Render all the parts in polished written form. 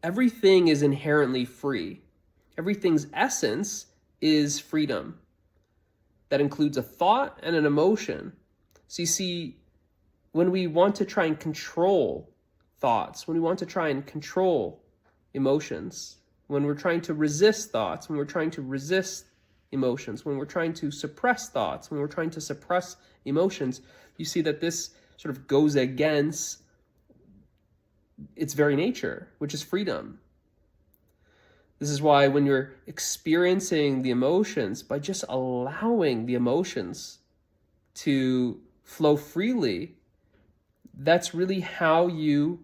everything is inherently free. Everything's essence is freedom. That includes a thought and an emotion. So you see, when we want to try and control thoughts, when we want to try and control emotions, when we're trying to resist thoughts, when we're trying to resist emotions, when we're trying to suppress thoughts, when we're trying to suppress emotions, you see that this sort of goes against its very nature, which is freedom. This is why when you're experiencing the emotions, by just allowing the emotions to flow freely, that's really how you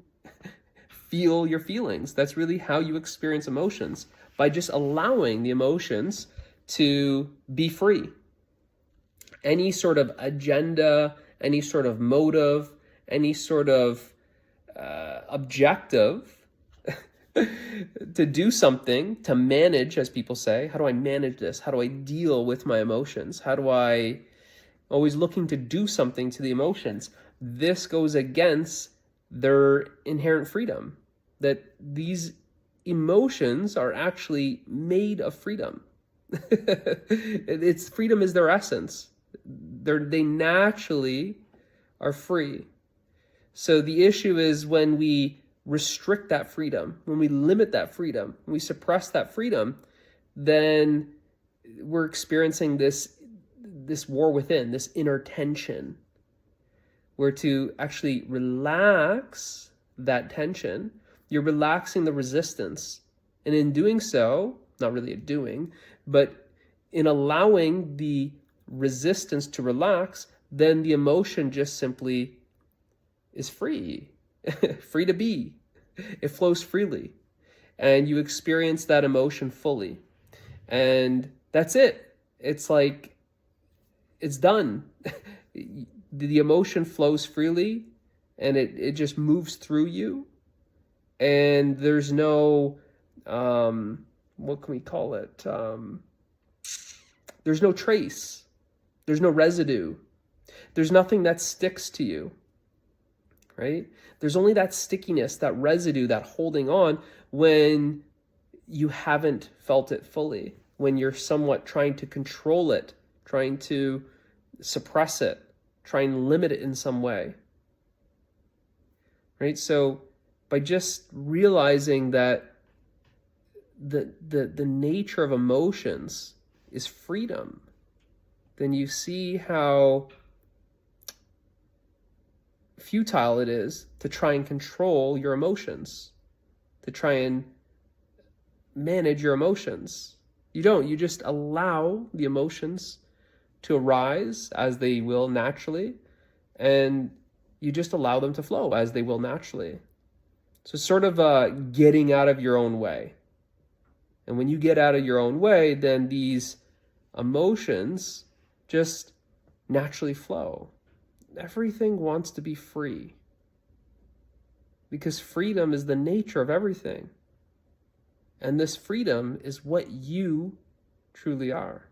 feel your feelings. That's really how you experience emotions, by just allowing the emotions to be free. Any sort of agenda, any sort of motive, any sort of objective to do something, to manage, as people say. How do I manage this? How do I deal with my emotions? How do I always looking to do something to the emotions? This goes against their inherent freedom, that these emotions are actually made of freedom. It's freedom is their essence. They naturally are free. So the issue is when we restrict that freedom, when we limit that freedom, when we suppress that freedom, then we're experiencing this war within, this inner tension. We're to actually relax that tension. You're relaxing the resistance. And in doing so, not really a doing, but in allowing the resistance to relax, then the emotion just simply is free, free to be. It flows freely. And you experience that emotion fully. And that's it. It's like, it's done. The emotion flows freely, and it just moves through you. And there's no, what can we call it? There's no trace. There's no residue. There's nothing that sticks to you, right? There's only that stickiness, that residue, that holding on when you haven't felt it fully, when you're somewhat trying to control it, trying to suppress it, try and limit it in some way, right? So by just realizing that the nature of emotions is freedom, then you see how futile it is to try and control your emotions, to try and manage your emotions. You don't. You just allow the emotions to arise as they will naturally, and you just allow them to flow as they will naturally. So sort of getting out of your own way. And when you get out of your own way, then these emotions just naturally flow. Everything wants to be free, because freedom is the nature of everything. And this freedom is what you truly are.